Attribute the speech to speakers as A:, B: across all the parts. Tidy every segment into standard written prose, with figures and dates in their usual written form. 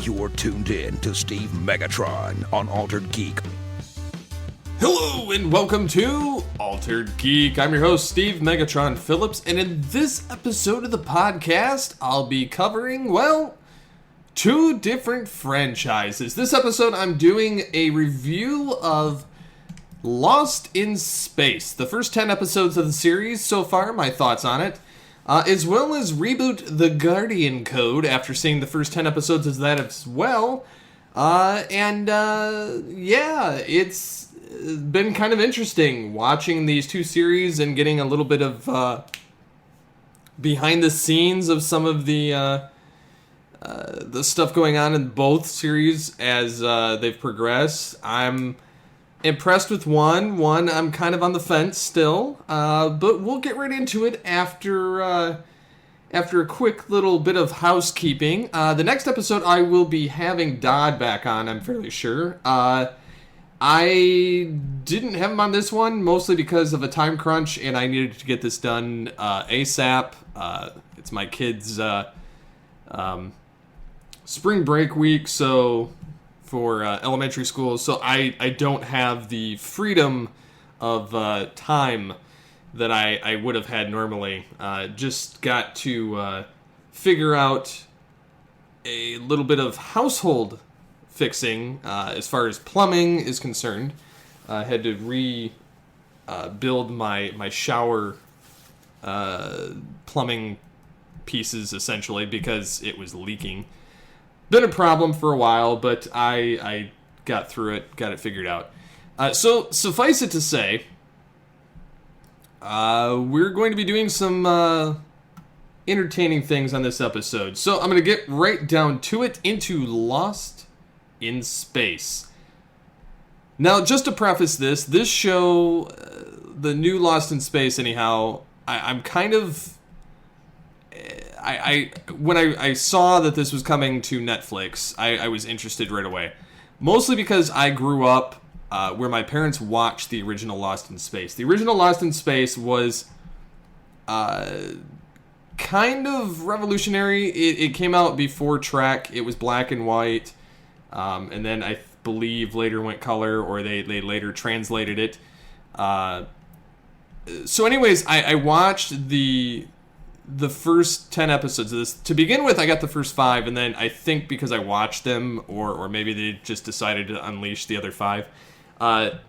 A: You're tuned in to Steve Megatron on Altered Geek.
B: Hello and welcome to Altered Geek. I'm your host, Steve Megatron Phillips, and in this episode of the podcast, I'll be covering, well, two different franchises. This episode, I'm doing a review of Lost in Space, the first 10 episodes of the series so far, my thoughts on it, as well as ReBoot The Guardian Code after seeing the first 10 episodes of that as well. It's been kind of interesting watching these two series and getting a little bit of behind the scenes of some of the stuff going on in both series as they've progressed. I'm impressed with one I'm kind of on the fence still, but we'll get right into it after a quick little bit of housekeeping. The next episode I will be having Dodd back on, I'm fairly sure. I didn't have him on this one, mostly because of a time crunch, and I needed to get this done ASAP. It's my kids' spring break week, so for elementary school, so I don't have the freedom of time that I would have had normally. Just got to figure out a little bit of household fixing as far as plumbing is concerned. I had to rebuild my shower plumbing pieces essentially because it was leaking. Been a problem for a while, but I got through it, got it figured out. So suffice it to say, we're going to be doing some entertaining things on this episode. So I'm going to get right down to it, into Lost in Space. Now, just to preface this show, the new Lost in Space anyhow, I'm kind of... when I saw that this was coming to Netflix, I was interested right away. Mostly because I grew up where my parents watched the original Lost in Space. The original Lost in Space was kind of revolutionary. It came out before Trek. It was black and white. And then I believe later went color, or they later translated it. So anyways, I watched the first 10 episodes of this. To begin with, I got the first 5, and then I think because I watched them, or maybe they just decided to unleash the other 5, I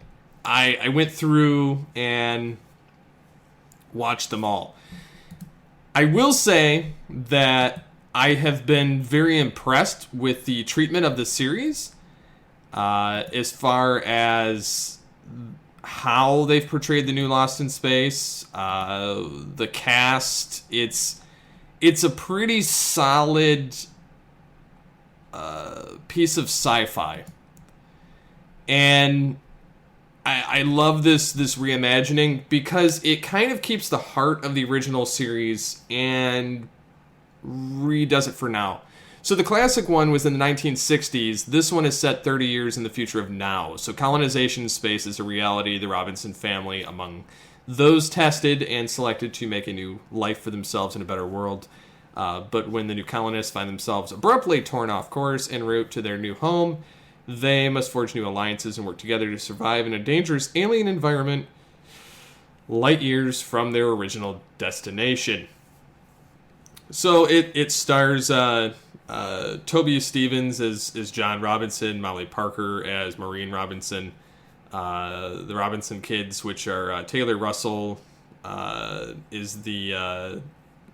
B: went through and watched them all. I will say that I have been very impressed with the treatment of the series, as far as how they've portrayed the new Lost in Space, the cast. It's a pretty solid piece of sci-fi, and I love this reimagining because it kind of keeps the heart of the original series and redoes it for now. So the classic one was in the 1960s. This one is set 30 years in the future of now. So colonization in space is a reality. The Robinson family among those tested and selected to make a new life for themselves in a better world. But when the new colonists find themselves abruptly torn off course en route to their new home, they must forge new alliances and work together to survive in a dangerous alien environment light years from their original destination. So it stars Toby Stevens as John Robinson, Molly Parker as Maureen Robinson, the Robinson kids, which are Taylor Russell is the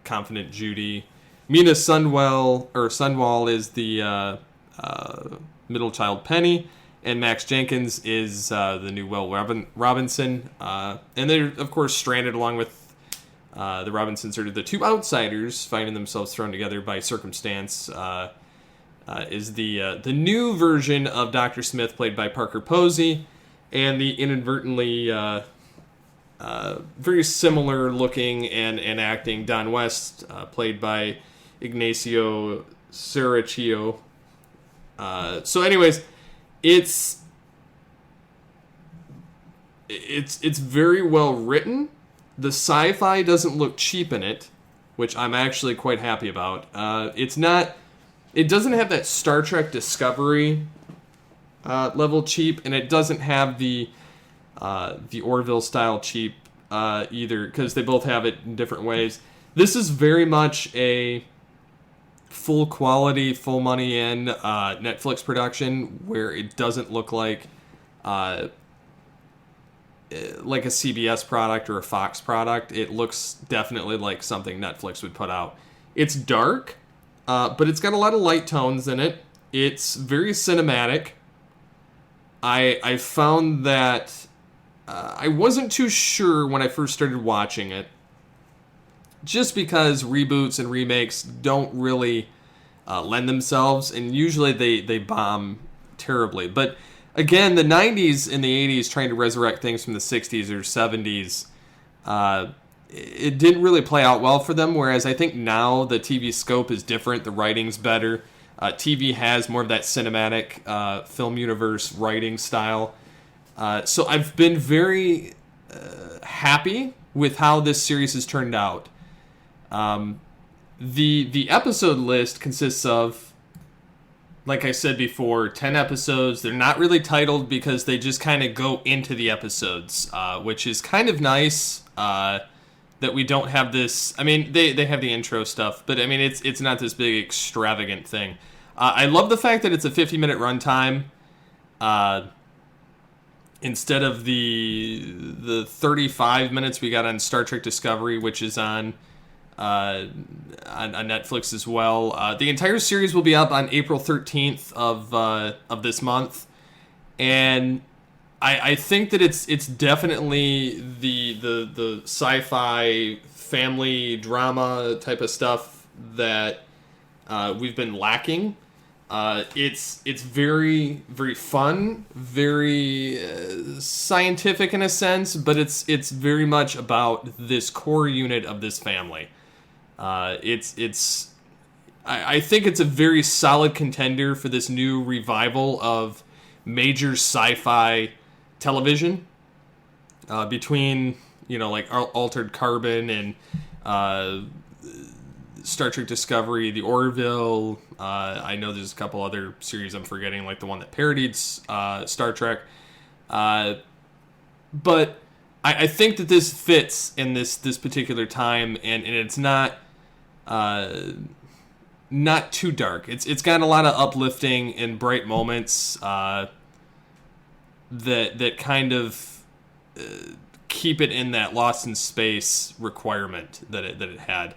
B: confident Judy, Mina Sunwall is the middle child Penny, and Max Jenkins is the new Will Robinson, and they're of course stranded along with the Robinsons are the two outsiders finding themselves thrown together by circumstance. Is the new version of Dr. Smith, played by Parker Posey, and the inadvertently very similar looking and acting Don West, played by Ignacio Sarachio. So anyways, it's very well written. The sci-fi doesn't look cheap in it, which I'm actually quite happy about. It's not it doesn't have that Star Trek Discovery level cheap, and it doesn't have the Orville style cheap either, because they both have it in different ways. This is very much a full quality, full money in Netflix production, where it doesn't look like a CBS product or a Fox product. It looks definitely like something Netflix would put out. It's dark, but it's got a lot of light tones in it. It's very cinematic. I found that I wasn't too sure when I first started watching it, just because reboots and remakes don't really lend themselves, and usually they bomb terribly. But again, the 90s and the 80s trying to resurrect things from the 60s or 70s, it didn't really play out well for them, whereas I think now the TV scope is different, the writing's better. TV has more of that cinematic film universe writing style. So I've been very happy with how this series has turned out. The episode list consists of, like I said before, 10 episodes. They're not really titled because they just kind of go into the episodes, which is kind of nice that we don't have this. I mean, they have the intro stuff, but I mean, it's not this big extravagant thing. I love the fact that it's a 50-minute runtime instead of the 35 minutes we got on Star Trek Discovery, which is on Netflix as well. The entire series will be up on April 13th of this month, and I think that it's definitely the sci-fi family drama type of stuff that we've been lacking. It's very, very fun, very scientific in a sense, but it's very much about this core unit of this family. I think it's a very solid contender for this new revival of major sci-fi television, between, like Altered Carbon and Star Trek Discovery, the Orville. I know there's a couple other series I'm forgetting, like the one that parodied Star Trek. But I think that this fits in this particular time, and it's not too dark. It's got a lot of uplifting and bright moments that kind of keep it in that Lost in Space requirement that it had.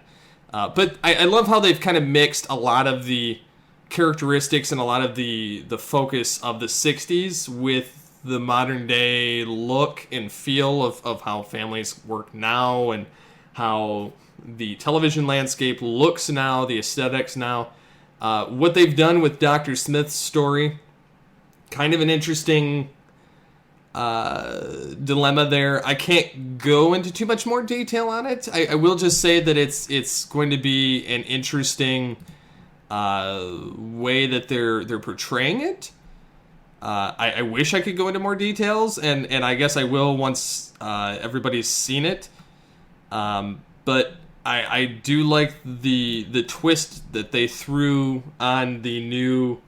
B: But I love how they've kind of mixed a lot of the characteristics and a lot of the focus of the 60s with the modern day look and feel of how families work now, and how the television landscape looks now, the aesthetics now. What they've done with Dr. Smith's story, kind of an interesting dilemma there. I can't go into too much more detail on it. I will just say that it's going to be an interesting way that they're portraying it. I wish I could go into more details, and I guess I will once everybody's seen it. But I do like the twist that they threw on the new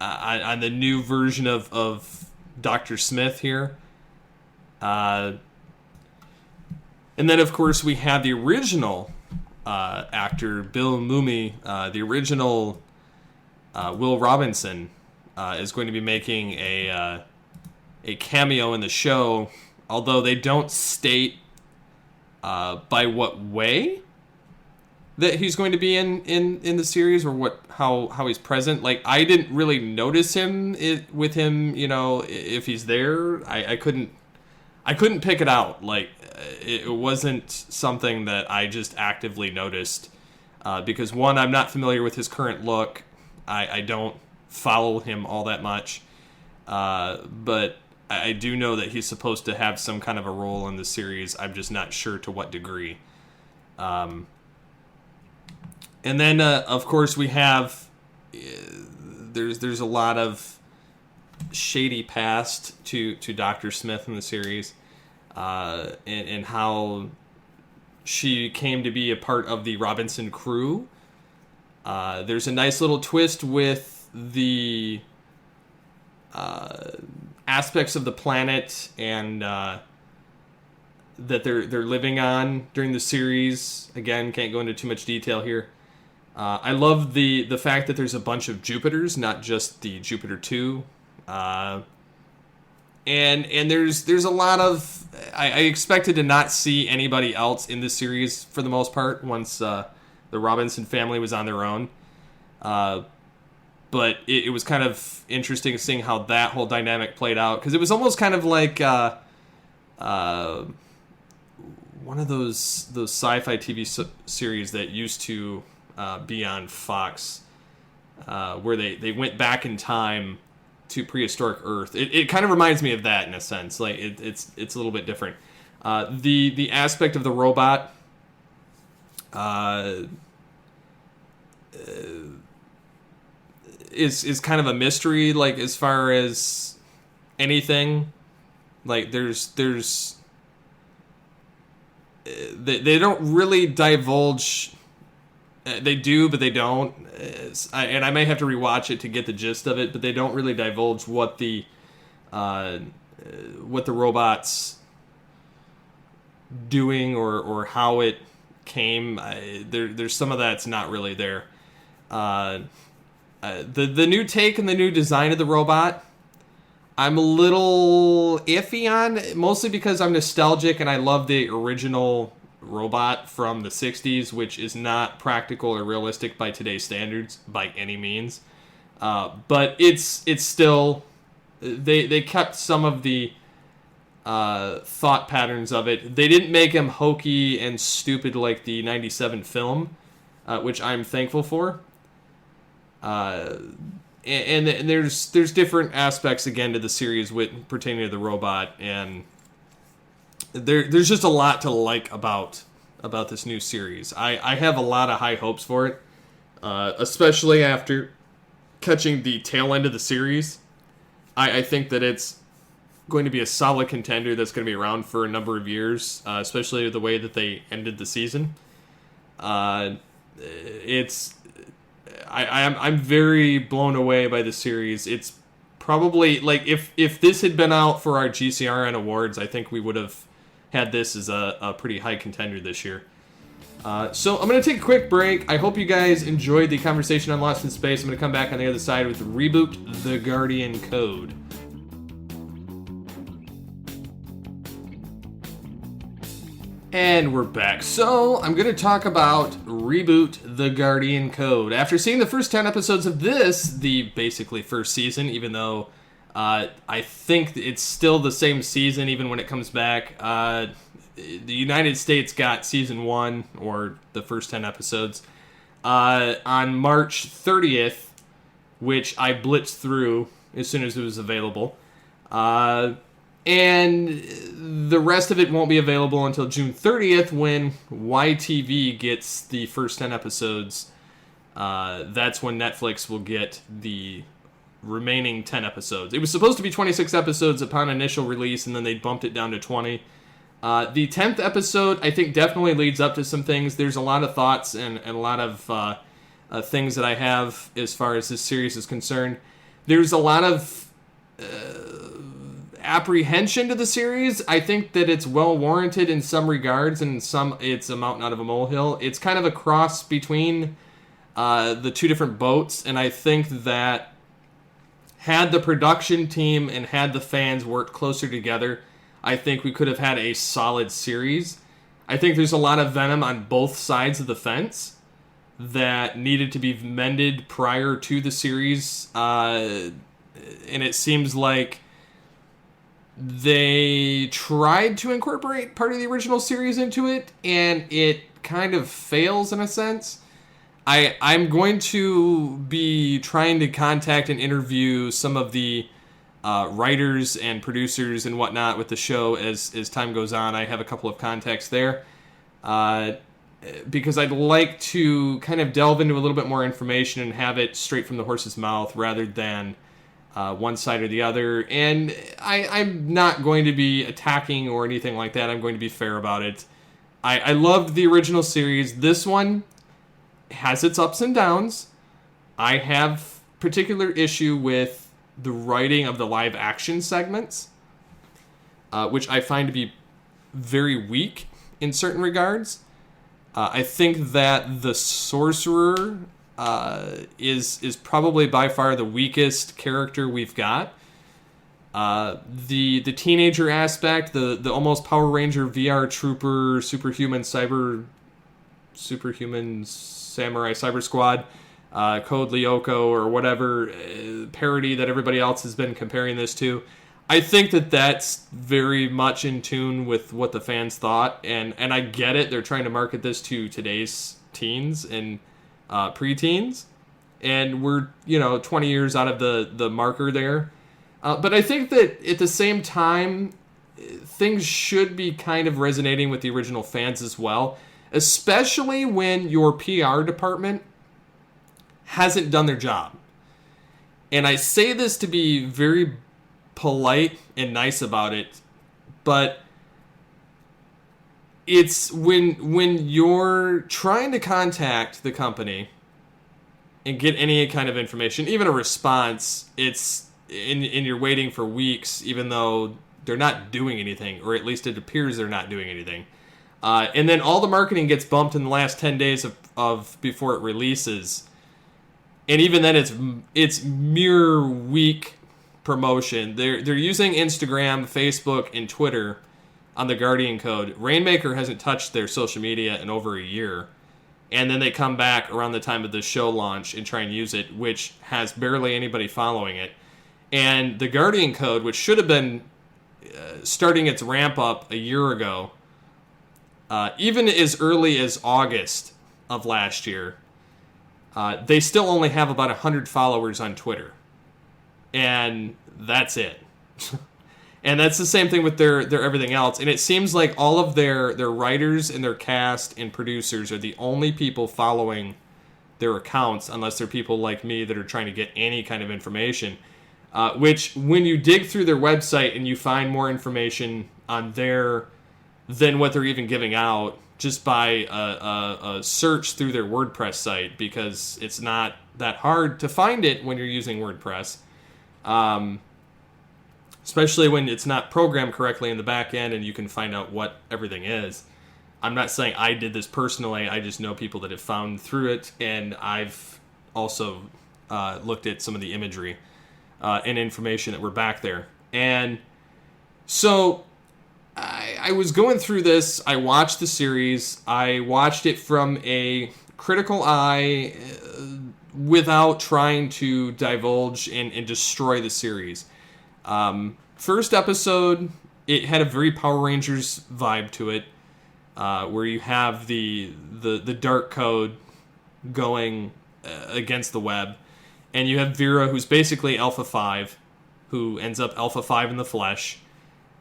B: on the new version of Dr. Smith here. And then, of course, we have the original actor, Bill Mumy. The original Will Robinson is going to be making a cameo in the show, although they don't state by what way that he's going to be in the series, or how he's present. Like, I didn't really notice him with him, if he's there. I couldn't pick it out. Like, it wasn't something that I just actively noticed, because one, I'm not familiar with his current look. I don't follow him all that much, but I do know that he's supposed to have some kind of a role in the series. I'm just not sure to what degree. And then, of course, we have there's a lot of shady past to Dr. Smith in the series, and how she came to be a part of the Robinson crew. There's a nice little twist with the aspects of the planet and that they're living on during the series. Again, can't go into too much detail here. I love the fact that there's a bunch of Jupiters, not just the Jupiter 2. And there's a lot of... I expected to not see anybody else in this series for the most part once the Robinson family was on their own. But it was kind of interesting seeing how that whole dynamic played out, because it was almost kind of like one of those sci-fi TV series that used to be on Fox, where they went back in time to prehistoric Earth. It kind of reminds me of that in a sense. Like it's a little bit different. The aspect of the robot is kind of a mystery, like as far as anything. Like there's they don't really divulge. They do, but they don't. And I may have to rewatch it to get the gist of it, but they don't really divulge what the robot's doing or how it came. There's some of that's not really there. The new take and the new design of the robot, I'm a little iffy on, mostly because I'm nostalgic and I love the original robot from the 60s, which is not practical or realistic by today's standards by any means. But it's still, they kept some of the thought patterns of it. They didn't make him hokey and stupid like the 97 film, which I'm thankful for. And there's different aspects again to the series with pertaining to the robot, and there's just a lot to like about this new series. I have a lot of high hopes for it, especially after catching the tail end of the series. I think that it's going to be a solid contender that's going to be around for a number of years, especially the way that they ended the season. I'm very blown away by the series. It's probably, like, if this had been out for our GCRN awards, I think we would have had this as a pretty high contender this year. So I'm going to take a quick break. I hope you guys enjoyed the conversation on Lost in Space. I'm going to come back on the other side with ReBoot, The Guardian Code. And we're back. So, I'm going to talk about ReBoot, The Guardian Code. After seeing the first 10 episodes of this, the basically first season, even though I think it's still the same season even when it comes back, the United States got season 1, or the first 10 episodes, on March 30th, which I blitzed through as soon as it was available. And the rest of it won't be available until June 30th when YTV gets the first 10 episodes. That's when Netflix will get the remaining 10 episodes. It was supposed to be 26 episodes upon initial release, and then they bumped it down to 20. The 10th episode, I think, definitely leads up to some things. There's a lot of thoughts and a lot of things that I have as far as this series is concerned. There's a lot of apprehension to the series. I think that it's well warranted in some regards, and some it's a mountain out of a molehill. It's kind of a cross between the two different boats, and I think that had the production team and had the fans worked closer together, I think we could have had a solid series. I think there's a lot of venom on both sides of the fence that needed to be mended prior to the series, and it seems like they tried to incorporate part of the original series into it, and it kind of fails in a sense. I'm going to be trying to contact and interview some of the writers and producers and whatnot with the show as time goes on. I have a couple of contacts there because I'd like to kind of delve into a little bit more information and have it straight from the horse's mouth rather than one side or the other. And I'm not going to be attacking or anything like that. I'm going to be fair about it. I loved the original series. This one has its ups and downs. I have particular issue with the writing of the live action segments, which I find to be very weak in certain regards. I think that the sorcerer is probably by far the weakest character we've got. The teenager aspect, the almost Power Ranger VR trooper, superhuman samurai cyber squad, Code Lyoko or whatever parody that everybody else has been comparing this to. I think that that's very much in tune with what the fans thought, and I get it. They're trying to market this to today's teens and preteens, and we're 20 years out of the marker there. But I think that at the same time, things should be kind of resonating with the original fans as well, especially when your PR department hasn't done their job. And I say this to be very polite and nice about it, but it's when you're trying to contact the company and get any kind of information, even a response, and you're waiting for weeks, even though they're not doing anything, or at least it appears they're not doing anything. And then all the marketing gets bumped in the last 10 days of before it releases. And even then it's mere weak promotion. They're using Instagram, Facebook, and Twitter on the Guardian Code. Rainmaker hasn't touched their social media in over a year. And then they come back around the time of the show launch and try and use it, which has barely anybody following it. And the Guardian Code, which should have been starting its ramp up a year ago, even as early as August of last year, they still only have about 100 followers on Twitter. And that's it. And that's the same thing with their everything else. And it seems like all of their writers and their cast and producers are the only people following their accounts, unless they're people like me that are trying to get any kind of information. Which, when you dig through their website and you find more information on there than what they're even giving out, just by a search through their WordPress site, because it's not that hard to find it when you're using WordPress. Especially when it's not programmed correctly in the back end and you can find out what everything is. I'm not saying I did this personally. I just know people that have found through it, and I've also looked at some of the imagery and information that were back there. And so I was going through this. I watched the series. I watched it from a critical eye without trying to divulge and destroy the series. First episode, it had a very Power Rangers vibe to it, where you have the dark code going against the web, and you have Vera, who's basically Alpha 5, who ends up Alpha 5 in the flesh,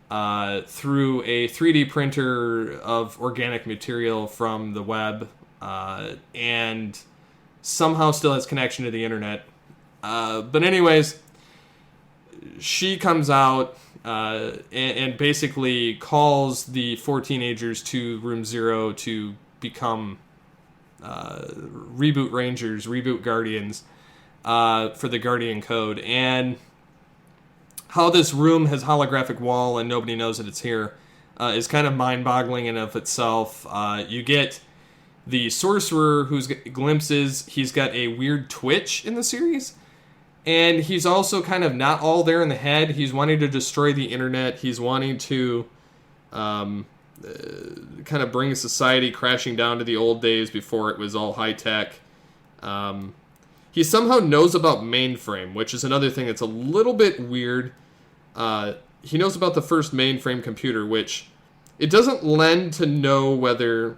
B: through a 3D printer of organic material from the web, and somehow still has connection to the internet. But anyways, she comes out and basically calls the 4 teenagers to Room Zero to become Reboot Rangers, Reboot Guardians, for the Guardian Code. And how this room has holographic wall and nobody knows that it's here is kind of mind-boggling in of itself. You get the sorcerer, whose glimpses, he's got a weird twitch in the series. And he's also kind of not all there in the head. He's wanting to destroy the internet. He's wanting to kind of bring society crashing down to the old days before it was all high-tech. He somehow knows about mainframe, which is another thing that's a little bit weird. He knows about the first mainframe computer, which it doesn't lend to know whether...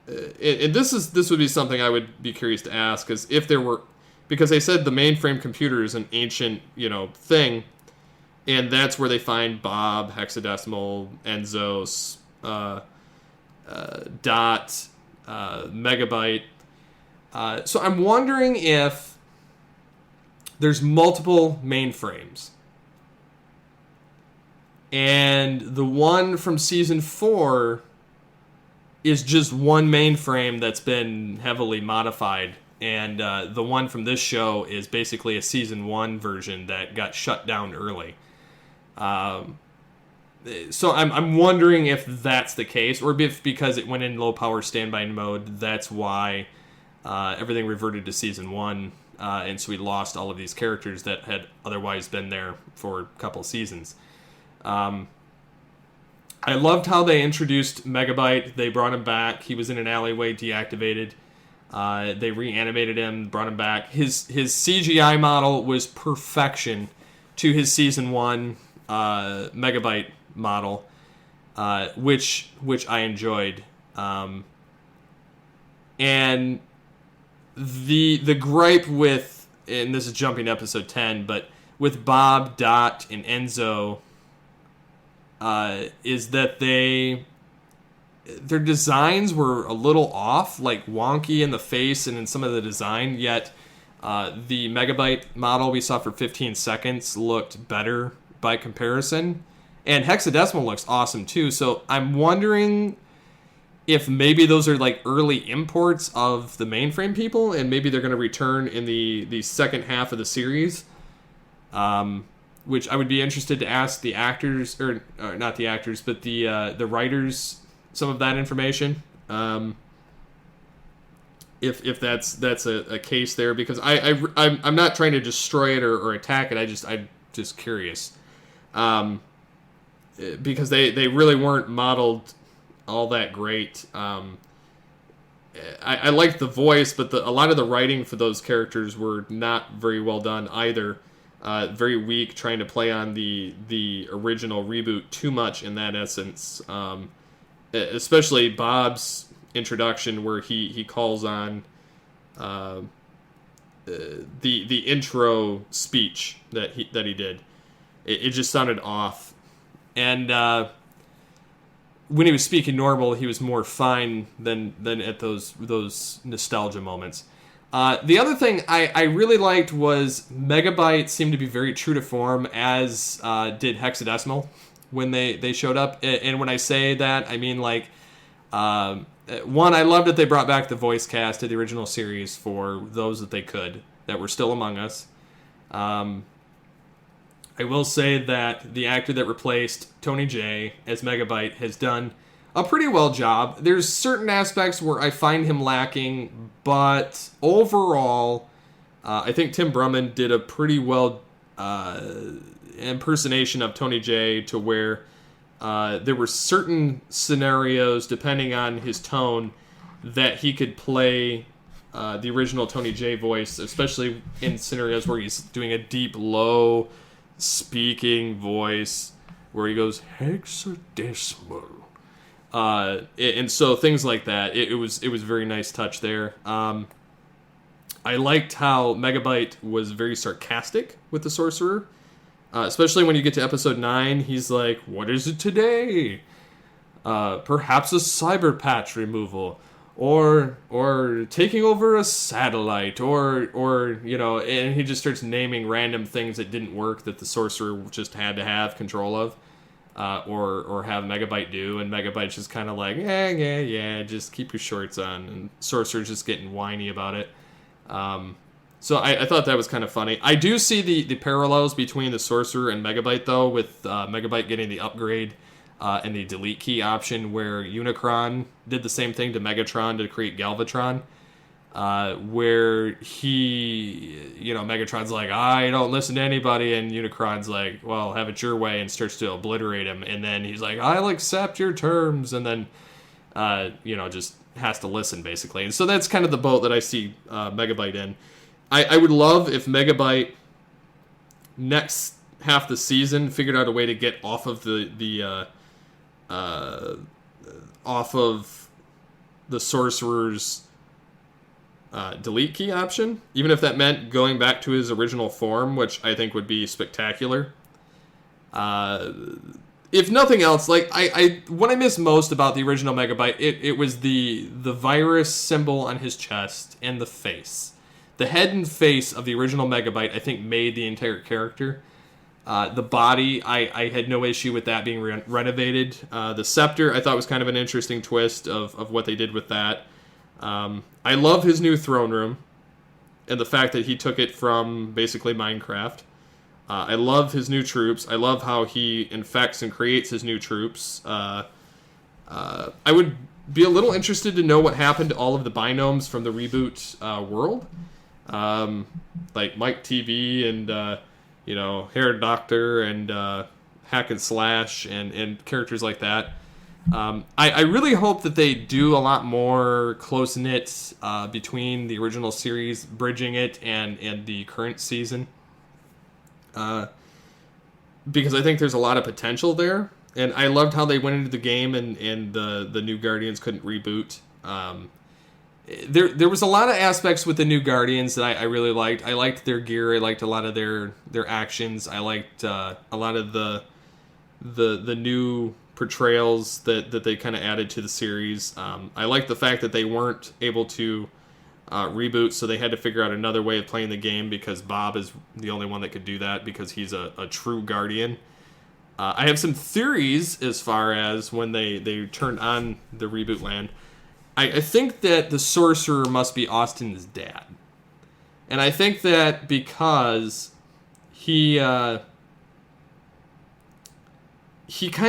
B: and this would be something I would be curious to ask, because if there were... Because they said the mainframe computer is an ancient, thing, and that's where they find Bob, hexadecimal, Enzos, dot, megabyte. So I'm wondering if there's multiple mainframes. And the one from Season 4 is just one mainframe that's been heavily modified. And the one from this show is basically a season 1 version that got shut down early. So I'm wondering if that's the case, or if because it went in low power standby mode, that's why everything reverted to season 1, and so we lost all of these characters that had otherwise been there for a couple seasons. I loved how they introduced Megabyte. They brought him back. He was in an alleyway, deactivated. They reanimated him, brought him back. His CGI model was perfection to his season 1 Megabyte model, which I enjoyed. And the gripe with, and this is jumping to episode 10, but with Bob, Dot, and Enzo, is that their designs were a little off, like wonky in the face and in some of the design, yet the Megabyte model we saw for 15 seconds looked better by comparison. And Hexadecimal looks awesome too, so I'm wondering if maybe those are like early imports of the mainframe people, and maybe they're going to return in the second half of the series. Which I would be interested to ask the actors, or not the actors, but the writers some of that information. If that's a case there, because I'm not trying to destroy it or attack it. I'm just curious. Because they really weren't modeled all that great. I liked the voice, but a lot of the writing for those characters were not very well done either. Very weak, trying to play on the original reboot too much in that essence. Especially Bob's introduction, where he calls on the intro speech that he did. It just sounded off. And when he was speaking normal, he was more fine than at those nostalgia moments. The other thing I really liked was Megabyte seemed to be very true to form, as did Hexadecimal when they showed up. And when I say that, I mean, like, one, I loved that they brought back the voice cast of the original series for those that were still among us. I will say that the actor that replaced Tony J as Megabyte has done a pretty well job. There's certain aspects where I find him lacking, but overall, I think Tim Brumman did a pretty well impersonation of Tony J, to where there were certain scenarios, depending on his tone, that he could play the original Tony J voice, especially in scenarios where he's doing a deep, low speaking voice where he goes hexadecimal, and so things like that. It was a very nice touch there. I liked how Megabyte was very sarcastic with the sorcerer, especially when you get to episode 9. He's like, "What is it today? Perhaps a cyber patch removal, or taking over a satellite, or you know," and he just starts naming random things that didn't work that the sorcerer just had to have control of, or have Megabyte do, and Megabyte's just kind of like, yeah, just keep your shorts on, and sorcerer's just getting whiny about it. So I thought that was kind of funny. I do see the parallels between the sorcerer and Megabyte, though, with Megabyte getting the upgrade and the delete key option, where Unicron did the same thing to Megatron to create Galvatron, where Megatron's like, "I don't listen to anybody," and Unicron's like, "Well, have it your way," and starts to obliterate him, and then he's like, "I'll accept your terms," and then just has to listen, basically. And so that's kind of the boat that I see Megabyte in. I would love if Megabyte next half the season figured out a way to get off of the sorcerer's delete key option, even if that meant going back to his original form, which I think would be spectacular. If nothing else, like what I miss most about the original Megabyte, it was the virus symbol on his chest and the face. The head and face of the original Megabyte, I think, made the entire character. The body, I had no issue with that being renovated. The scepter, I thought was kind of an interesting twist of what they did with that. I love his new throne room and the fact that he took it from basically Minecraft. I love his new troops. I love how he infects and creates his new troops. I would be a little interested to know what happened to all of the binomes from the reboot world. Like Mike TV and, Hair Doctor and Hack and Slash and characters like that. I really hope that they do a lot more close-knit between the original series, bridging it, and the current season. Because I think there's a lot of potential there. And I loved how they went into the game and the new Guardians couldn't reboot. There was a lot of aspects with the new Guardians that I really liked. I liked their gear. I liked a lot of their actions. I liked a lot of the new portrayals that they kind of added to the series. I liked the fact that they weren't able to reboot, so they had to figure out another way of playing the game because Bob is the only one that could do that because he's a true Guardian. I have some theories as far as when they turned on the reboot land. I think that the Sorcerer must be Austin's dad. And I think that because he kind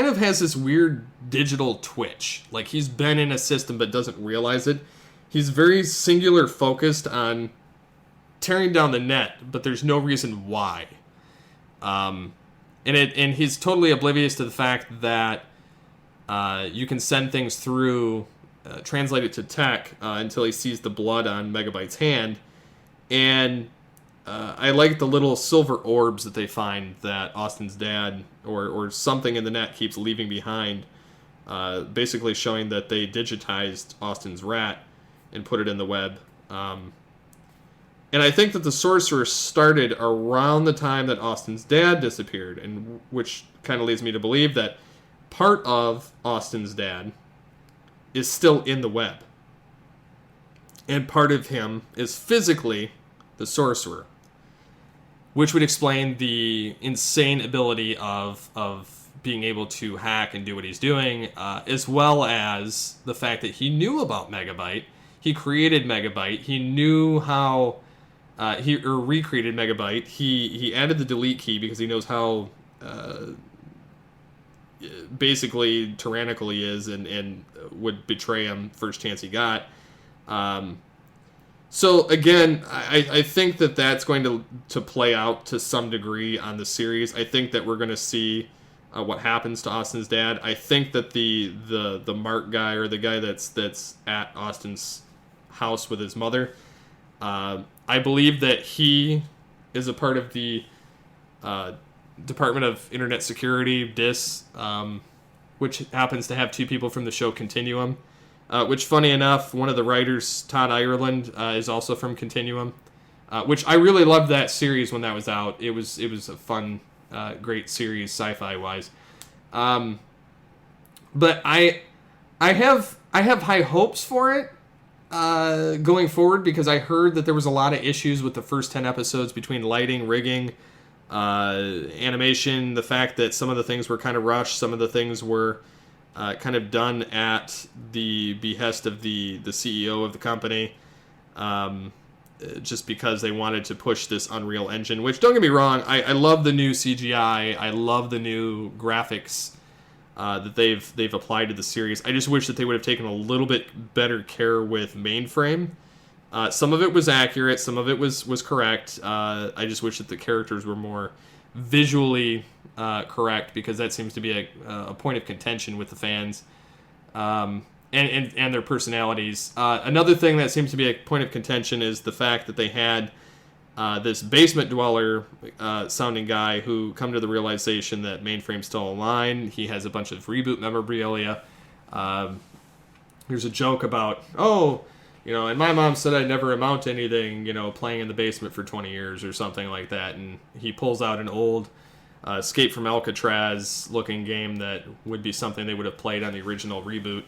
B: of has this weird digital twitch. Like he's been in a system but doesn't realize it. He's very singular focused on tearing down the net, but there's no reason why. And he's totally oblivious to the fact that you can send things through, translate it to tech until he sees the blood on Megabyte's hand. And I like the little silver orbs that they find that Austin's dad or something in the net keeps leaving behind, basically showing that they digitized Austin's rat and put it in the web. And I think that the Sorcerer started around the time that Austin's dad disappeared, and which kind of leads me to believe that part of Austin's dad is still in the web. And part of him is physically the Sorcerer, which would explain the insane ability of being able to hack and do what he's doing, as well as the fact that he knew about Megabyte. He created Megabyte. He knew how he recreated Megabyte. He added the delete key because he knows how basically tyrannical he is and would betray him first chance he got. So again, I think that that's going to play out to some degree on the series. I think that we're going to see what happens to Austin's dad. I think that the Mark guy or the guy that's at Austin's house with his mother, I believe that he is a part of the Department of Internet Security, DIS, which happens to have two people from the show Continuum. Which, funny enough, one of the writers, Todd Ireland, is also from Continuum. Which I really loved that series when that was out. It was a fun, great series, sci-fi wise. But I have high hopes for it going forward because I heard that there was a lot of issues with the first 10 episodes between lighting, rigging, animation, the fact that some of the things were kind of rushed, some of the things were kind of done at the behest of the CEO of the company, just because they wanted to push this Unreal Engine, which, don't get me wrong, I love the new CGI, I love the new graphics that they've applied to the series. I just wish that they would have taken a little bit better care with Mainframe. Some of it was accurate, some of it was correct. I just wish that the characters were more visually correct, because that seems to be a point of contention with the fans and their personalities. Another thing that seems to be a point of contention is the fact that they had this basement dweller sounding guy who come to the realization that Mainframe's still online. He has a bunch of reboot memorabilia. There's a joke about, and my mom said I'd never amount to anything, playing in the basement for 20 years or something like that. And he pulls out an old Escape from Alcatraz looking game that would be something they would have played on the original reboot.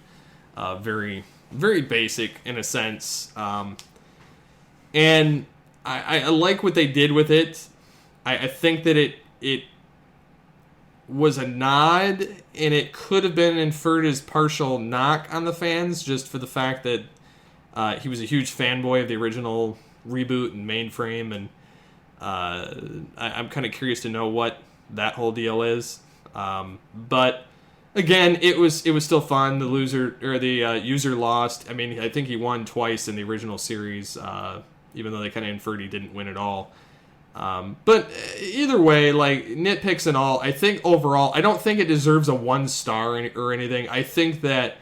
B: Very, very basic in a sense. And I like what they did with it. I think that it was a nod, and it could have been inferred as partial knock on the fans, just for the fact that he was a huge fanboy of the original reboot and mainframe, and I'm kind of curious to know what that whole deal is. But again, it was still fun. The user lost. I mean, I think he won twice in the original series, even though they kind of inferred he didn't win at all. But either way, like, nitpicks and all, I think overall, I don't think it deserves a 1 star or anything. I think that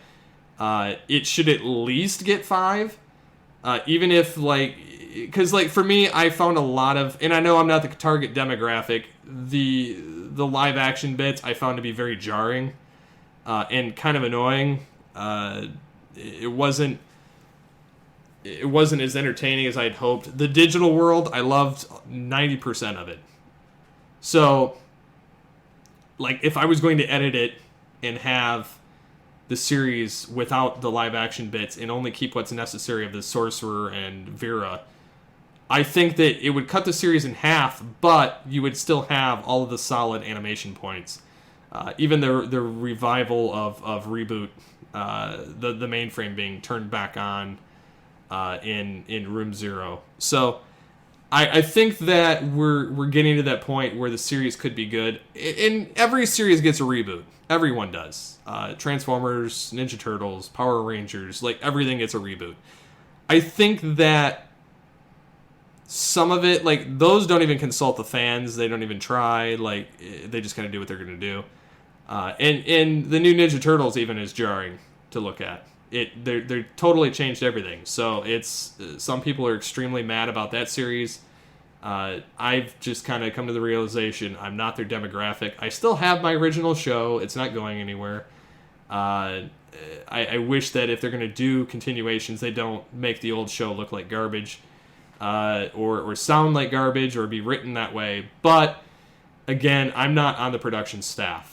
B: it should at least get 5, even if, like, because, like, for me, I found a lot of, and I know I'm not the target demographic, the live action bits I found to be very jarring and kind of annoying. It wasn't as entertaining as I'd hoped. The digital world, I loved 90% of it. So, like, if I was going to edit it and have the series without the live action bits and only keep what's necessary of the Sorcerer and Vera, I think that it would cut the series in half, but you would still have all of the solid animation points. Even the revival of ReBoot, the mainframe being turned back on in Room Zero. So I think that we're getting to that point where the series could be good. And every series gets a reboot. Everyone does. Transformers, Ninja Turtles, Power Rangers, like, everything gets a reboot. I think that some of it, like, those don't even consult the fans. They don't even try. Like, they just kind of do what they're going to do. And the new Ninja Turtles even is jarring to look at. They're totally changed everything. So it's some people are extremely mad about that series. I've just kind of come to the realization I'm not their demographic. I still have my original show. It's not going anywhere. I wish that if they're going to do continuations, they don't make the old show look like garbage, or sound like garbage, or be written that way. But again, I'm not on the production staff.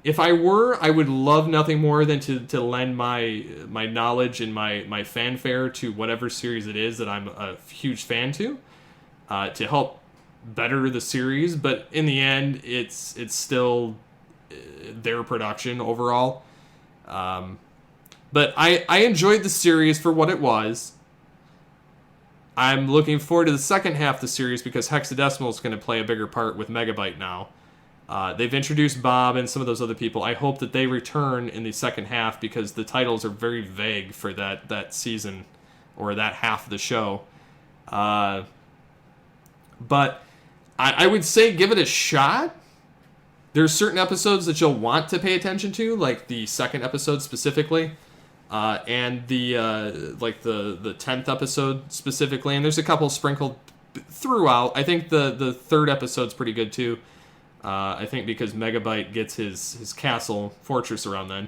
B: If I were, I would love nothing more than to lend my knowledge and my fanfare to whatever series it is that I'm a huge fan to help better the series. But in the end, it's still their production overall. But I enjoyed the series for what it was. I'm looking forward to the second half of the series because Hexadecimal is going to play a bigger part with Megabyte now. They've introduced Bob and some of those other people. I hope that they return in the second half because the titles are very vague for that season or that half of the show. But I would say give it a shot. There's certain episodes that you'll want to pay attention to, like the second episode specifically, and the 10th episode specifically. And there's a couple sprinkled throughout. I think the third episode's pretty good too. I think because Megabyte gets his castle fortress around then,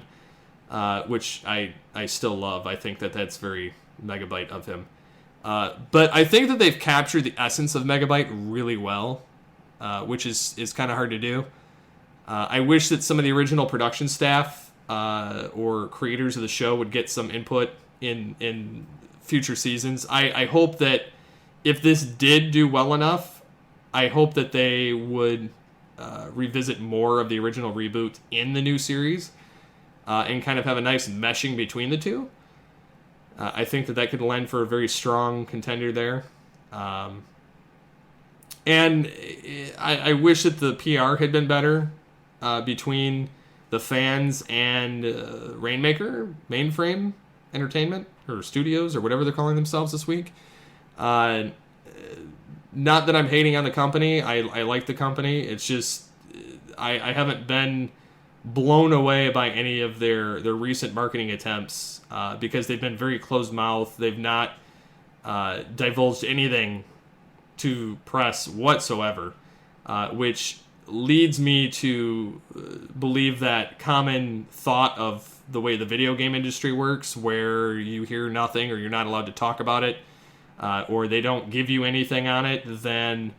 B: which I still love. I think that's very Megabyte of him. But I think that they've captured the essence of Megabyte really well, which is kind of hard to do. I wish that some of the original production staff or creators of the show would get some input in future seasons. I hope that if this did do well enough, I hope that they would revisit more of the original reboot in the new series and kind of have a nice meshing between the two. I think that could lend for a very strong contender there. And I wish that the PR had been better between the fans and Rainmaker, Mainframe Entertainment, or Studios, or whatever they're calling themselves this week. Not that I'm hating on the company. I like the company. It's just I haven't been blown away by any of their recent marketing attempts because they've been very closed-mouthed. They've not divulged anything to press whatsoever, which leads me to believe that common thought of the way the video game industry works, where you hear nothing or you're not allowed to talk about it, or they don't give you anything on it, then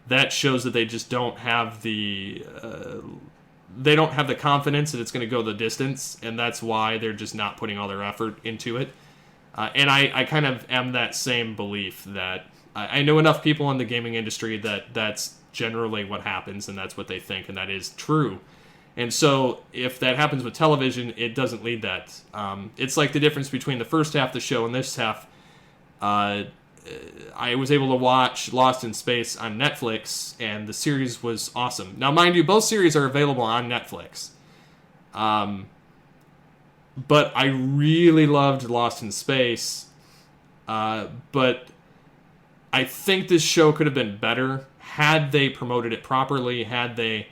B: that shows that they just don't have the confidence that it's going to go the distance, and that's why they're just not putting all their effort into it. And I kind of am that same belief that I know enough people in the gaming industry that that's generally what happens, and that's what they think, and that is true. And so if that happens with television, it doesn't lead that. It's like the difference between the first half of the show and this half. I was able to watch Lost in Space on Netflix, and the series was awesome. Now, mind you, both series are available on Netflix. But I really loved Lost in Space. But I think this show could have been better had they promoted it properly, had they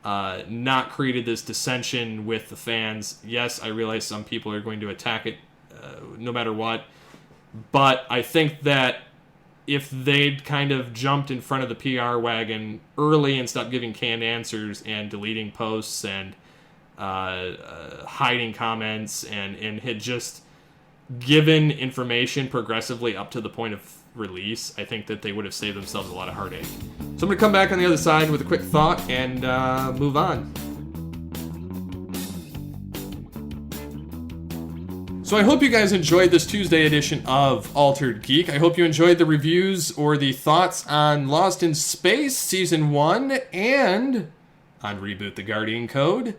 B: not created this dissension with the fans. Yes, I realize some people are going to attack it no matter what. But I think that if they'd kind of jumped in front of the PR wagon early and stopped giving canned answers and deleting posts and hiding comments and had just given information progressively up to the point of release, I think that they would have saved themselves a lot of heartache. So I'm going to come back on the other side with a quick thought and move on. So I hope you guys enjoyed this Tuesday edition of Altered Geek. I hope you enjoyed the reviews or the thoughts on Lost in Space Season 1 and on Reboot the Guardian Code.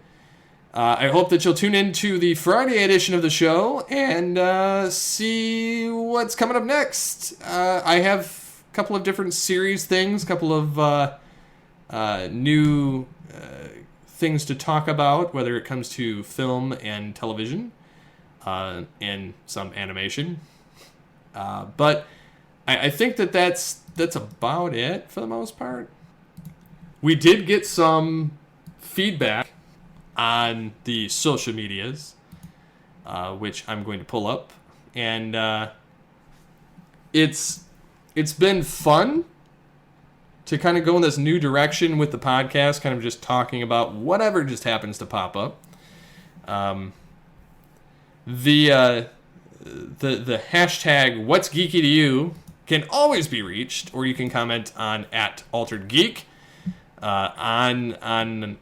B: I hope that you'll tune into the Friday edition of the show and see what's coming up next. I have a couple of different series things, a couple of new things to talk about, whether it comes to film and television. And some animation. But I think that's about it for the most part. We did get some feedback on the social medias, which I'm going to pull up. And it's been fun to kind of go in this new direction with the podcast, kind of just talking about whatever just happens to pop up. The hashtag What's Geeky to You can always be reached, or you can comment on @AlteredGeek on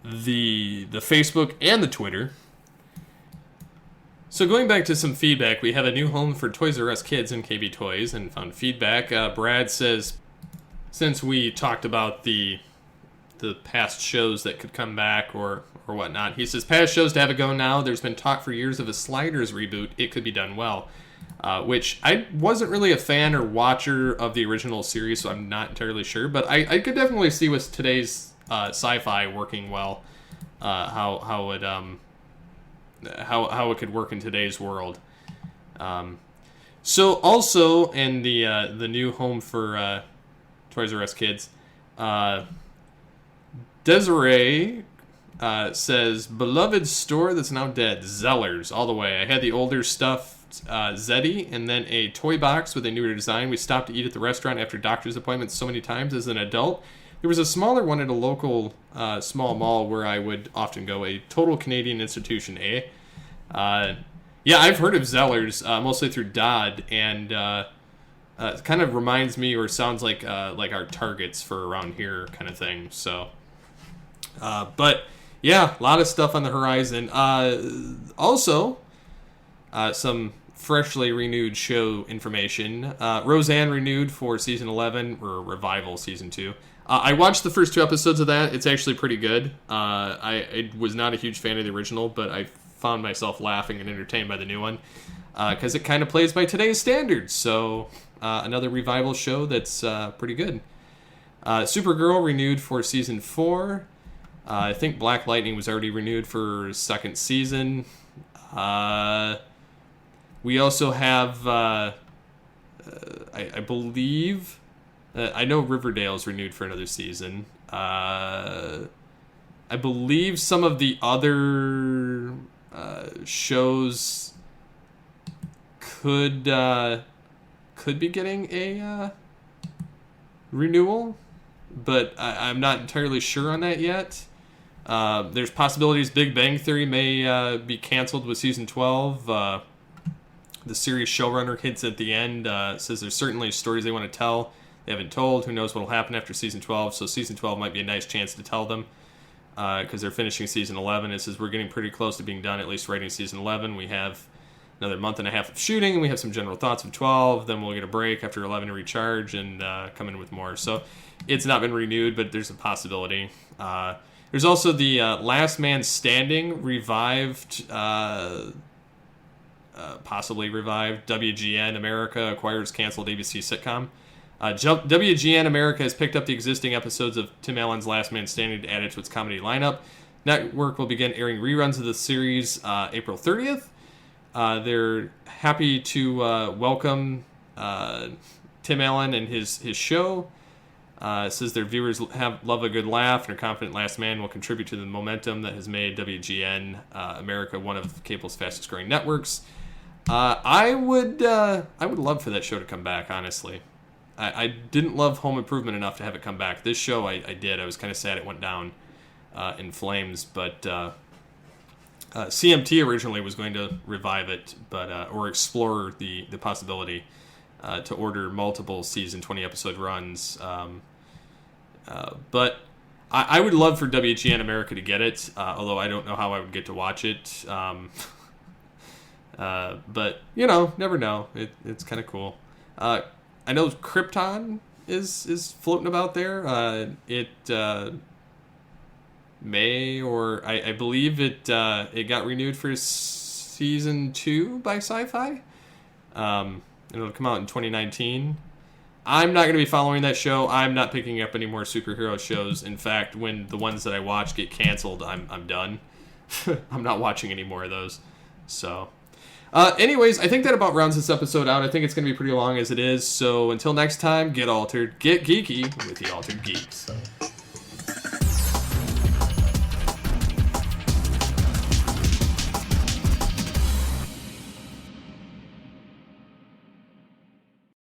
B: the Facebook and the Twitter. So going back to some feedback, we have a new home for Toys R Us kids in KB Toys and found feedback. Brad says, since we talked about the past shows that could come back or whatnot. He says, past shows to have a go now. There's been talk for years of a Sliders reboot. It could be done well. Which I wasn't really a fan or watcher of the original series, so I'm not entirely sure. But I could definitely see with today's sci-fi working well, how it could work in today's world. So also in the new home for Toys R Us kids, Desiree says, beloved store that's now dead, Zellers, all the way. I had the older stuffed Zeddy and then a toy box with a newer design. We stopped to eat at the restaurant after doctor's appointments so many times as an adult. There was a smaller one at a local small mall where I would often go, a total Canadian institution, eh? Yeah, I've heard of Zellers, mostly through Dodd, and it kind of reminds me or sounds like our Targets for around here kind of thing, so... but yeah, a lot of stuff on the horizon. Also, some freshly renewed show information. Roseanne renewed for season 11 or Revival season 2. I watched the first 2 episodes of that. It's actually pretty good. I was not a huge fan of the original, but I found myself laughing and entertained by the new one because it kind of plays by today's standards. So another Revival show that's pretty good. Supergirl renewed for season 4. I think Black Lightning was already renewed for second season. We also have, I believe, I know Riverdale's renewed for another season. I believe some of the other shows could be getting a renewal, but I'm not entirely sure on that yet. There's possibilities Big Bang Theory may be canceled with season 12. The series showrunner hints at the end, says there's certainly stories they want to tell they haven't told. Who knows what will happen after season 12, so season 12 might be a nice chance to tell them because they're finishing season 11. It says we're getting pretty close to being done, at least writing season 11. We have another month and a half of shooting, and we have some general thoughts of 12. Then we'll get a break after 11 to recharge and come in with more. So it's not been renewed, but there's a possibility. There's also the Last Man Standing revived, possibly revived. WGN America acquires canceled ABC sitcom. WGN America has picked up the existing episodes of Tim Allen's Last Man Standing to add it to its comedy lineup. Network will begin airing reruns of the series April 30th. They're happy to welcome Tim Allen and his show. It says their viewers love a good laugh and are confident Last Man will contribute to the momentum that has made WGN America one of cable's fastest growing networks. I would love for that show to come back, honestly. I didn't love Home Improvement enough to have it come back. This show I did. I was kind of sad it went down in flames, but CMT originally was going to revive it, but or explore the possibility to order multiple season 20 episode runs. But I would love for WGN America to get it, although I don't know how I would get to watch it. But never know. It's kind of cool. I know Krypton is floating about there. It may, or I believe it got renewed for season 2 by Sci-Fi. It'll come out in 2019. I'm not going to be following that show. I'm not picking up any more superhero shows. In fact, when the ones that I watch get canceled, I'm done. I'm not watching any more of those. So, anyways, I think that about rounds this episode out. I think it's going to be pretty long as it is. So until next time, get altered, get geeky with the Altered Geeks.